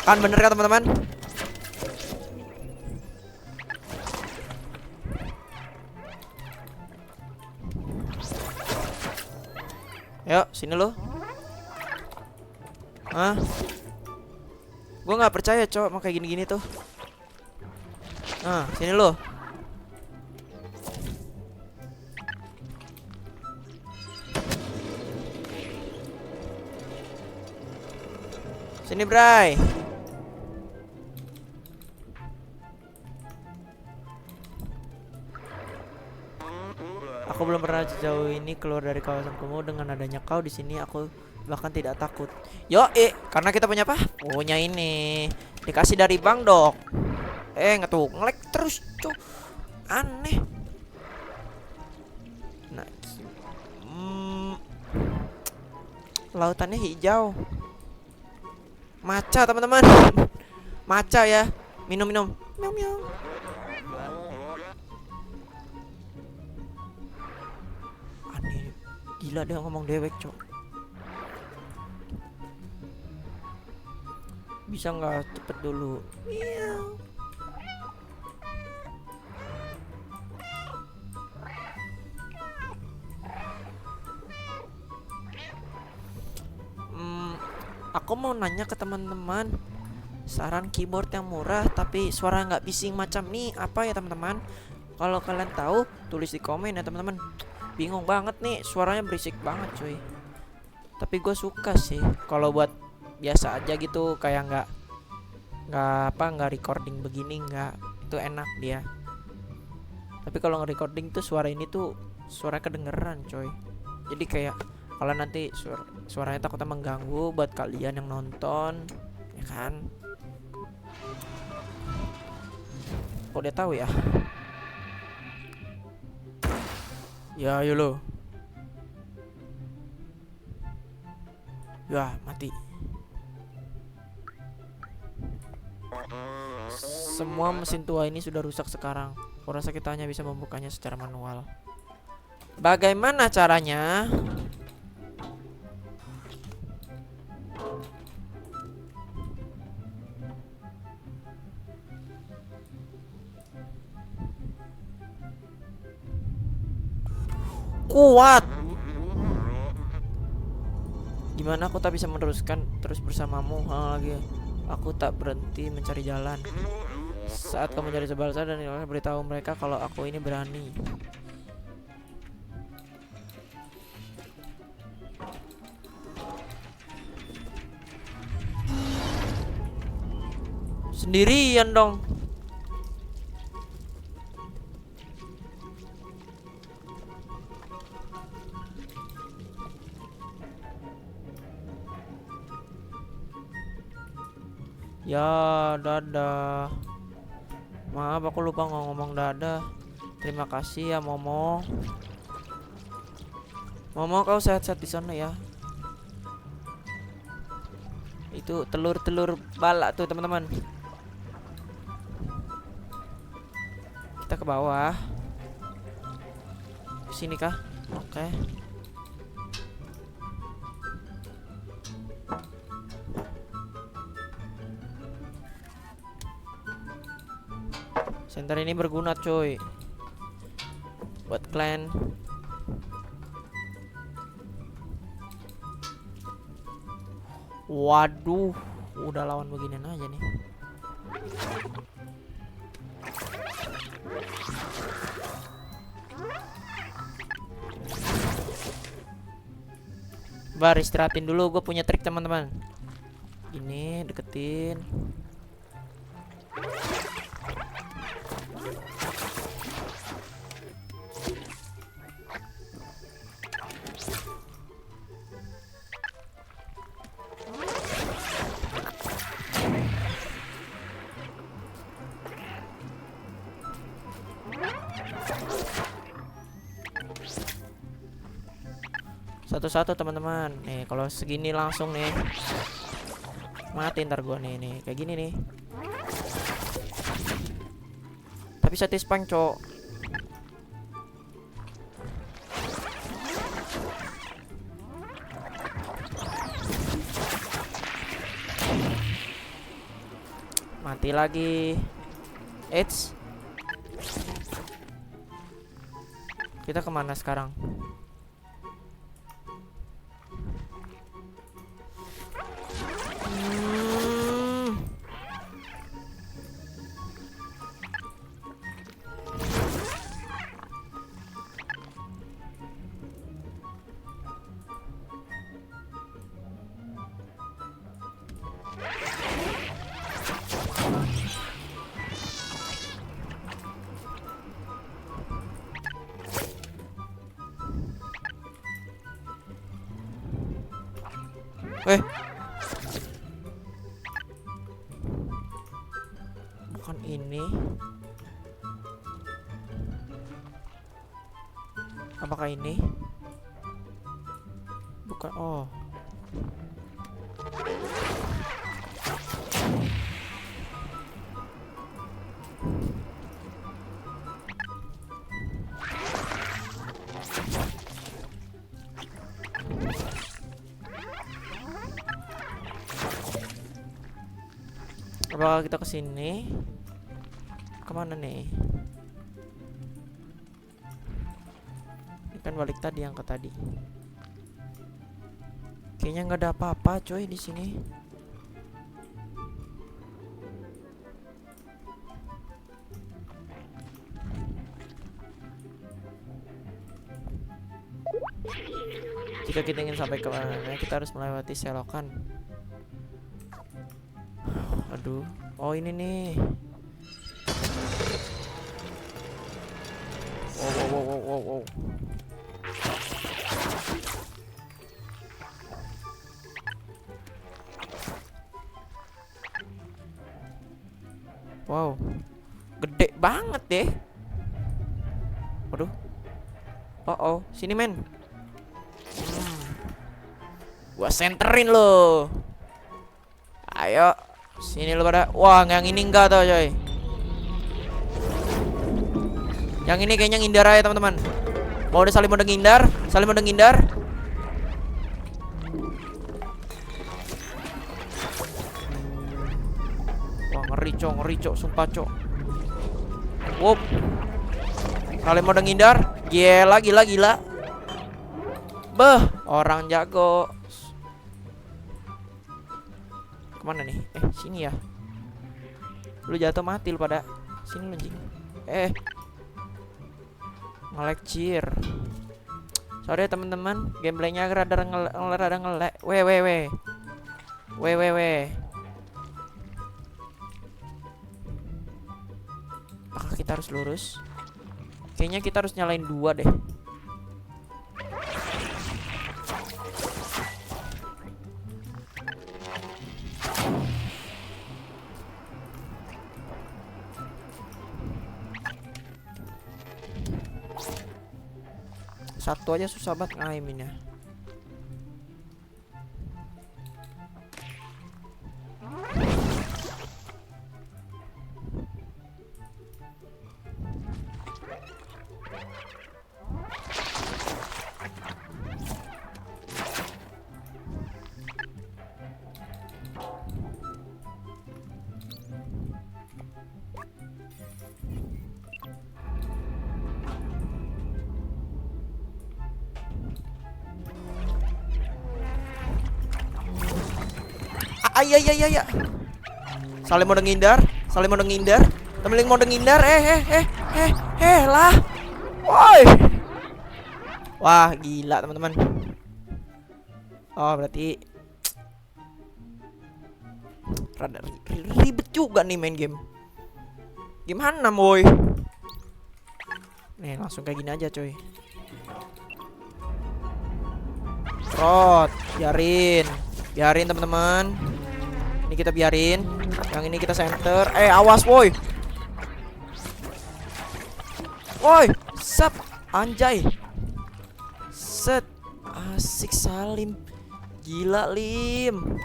Kan bener kan teman-teman? Yuk sini lo. Hah? Gue nggak percaya cowok mau kayak gini-gini tuh. Nah sini lo. Sini Bray. Aku belum pernah sejauh ini keluar dari kawasan kumuh. Dengan adanya kau di sini, aku bahkan tidak takut. Karena kita punya apa? Punya ini. Dikasih dari Bang Dok. Nge-lag terus, cuy. Aneh. Nah, lautannya hijau. Maca, teman-teman. Maca ya. Minum-minum. Miau-miau. Gila dia ngomong dewek cok. Bisa nggak cepet dulu? Miau. Aku mau nanya ke teman-teman, saran keyboard yang murah tapi suara nggak bising macam nih apa ya teman-teman? Kalau kalian tahu tulis di komen ya teman-teman. Bingung banget nih, suaranya berisik banget cuy. Tapi gue suka sih kalau buat biasa aja gitu, kayak nggak recording begini, nggak, itu enak dia. Tapi kalau nge-recording tuh suara ini tuh suara kedengeran coy. Jadi kayak kalau nanti suaranya takutnya mengganggu buat kalian yang nonton, ya kan? Kok dia tahu ya? Ya ayo lo. Ya mati. Semua mesin tua ini sudah rusak sekarang. Kurasa kita hanya bisa membukanya secara manual. Bagaimana caranya? Kuat. Gimana aku tak bisa meneruskan terus bersamamu lagi. Aku tak berhenti mencari jalan. Saat kamu mencari sebalasan dan beritahu mereka kalau aku ini berani. Sendirian dong. Ya, dadah. Maaf aku lupa ngomong dadah. Terima kasih ya Momo. Momo kau sehat-sehat di sana ya. Itu telur-telur balak tuh teman-teman. Kita ke bawah. Sini kah? Oke. Center ini berguna coy. Buat clan. Waduh, udah lawan beginian aja nih. Bar, istirahatin dulu, gue punya trik teman-teman. Ini deketin. Satu-satu teman-teman. Nih kalau segini langsung nih mati ntar gua nih kayak gini nih. Tapi satisfying cok. Mati lagi. Eits. Kita kemana sekarang? Bukan ini. Apakah ini? Bukan. Oh. Apakah kita kesini? Kemana nih? Ini kan balik tadi yang ke tadi. Kayaknya nggak ada apa-apa coy di sini. Jika kita ingin sampai ke mana, kita harus melewati selokan. Aduh, oh ini nih. Wow. Wow, gede banget deh. Waduh. Oh, sini men. Gua senterin lo. Ayo, sini lo pada. Wah, yang ini enggak tau coy. Yang ini kayaknya ngindar aja teman-teman. Mau udah saling ngindar. Wah, ngeri cok, sumpah cok. Wup. Saling ngindar. Gila. Beh, orang jago. Kemana nih? Sini ya. Lu jatuh mati lu pada. Sini lu anjing. Ngelekcir. Sorry ya teman-teman, gameplaynya rada ngelek. Weh. Apakah kita harus lurus? Kayaknya kita harus nyalain 2 deh. Satu aja susah banget ngaiminnya. Ayah. Saling mau menghindar, temeling mau menghindar. Lah. Woi. Wah, gila teman-teman. Oh, berarti rada ribet juga nih main game. Gimana, boy? Nih, langsung kayak gini aja, coy. Trot, biarin teman-teman. Ini kita biarin. Yang ini kita center. Awas, woi. Woi, sap, anjay. Set, asik Salim. Gila, Lim.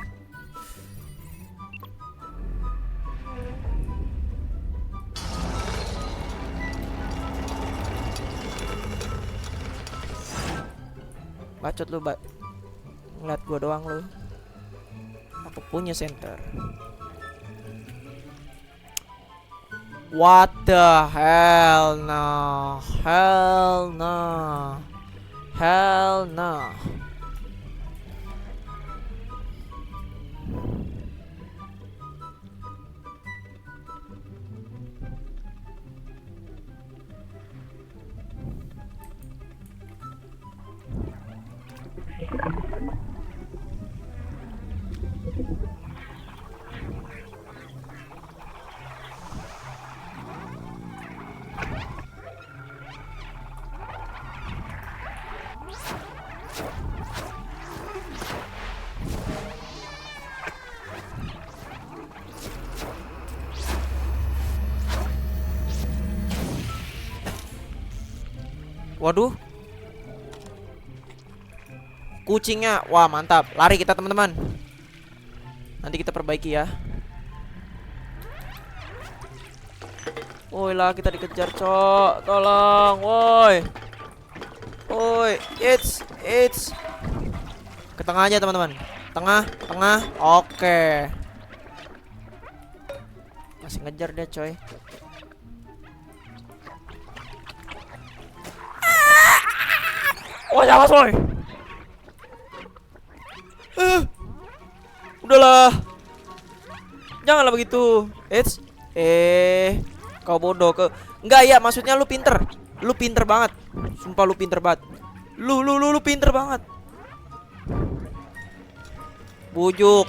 Bacot lu, ngeliat gua doang lu. Aku punya center. What the hell, no. Hell no. Hell no. Waduh. Kucingnya. Wah, mantap. Lari kita, teman-teman. Nanti kita perbaiki ya. Woi lah, kita dikejar, cok. Tolong, woi. Woi, it's ke tengah aja, teman-teman. Tengah. Oke. Masih ngejar dia, coy. Oh, awas, woi. Udahlah. Janganlah begitu. Kau bodoh ke. Enggak ya, maksudnya lu pinter. Lu pinter banget. Sumpah lu pinter banget. Lu pinter banget. Bujuk.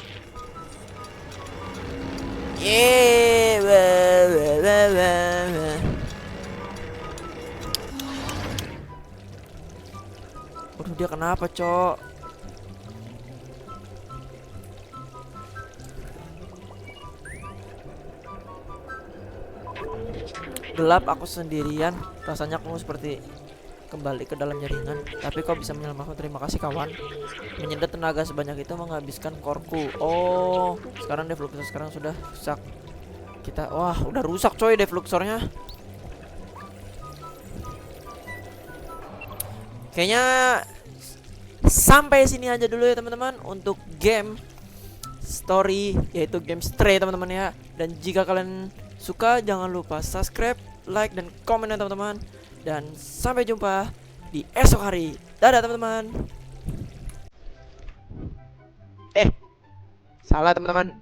Waduh, dia kenapa, cok? Gelap, aku sendirian. Rasanya aku seperti kembali ke dalam jaringan. Tapi kau bisa menyelamatkan. Terima kasih, kawan. Menyedot tenaga sebanyak itu menghabiskan korku. Oh, sekarang defluxor sekarang sudah rusak. Kita, wah, udah rusak, coy, defluxornya. Kayaknya sampai sini aja dulu ya, teman-teman, untuk game story, yaitu game Stray, teman-teman ya. Dan jika kalian suka, jangan lupa subscribe, like, dan komen ya, teman-teman. Dan sampai jumpa di esok hari. Dadah, teman-teman. Salah, teman-teman.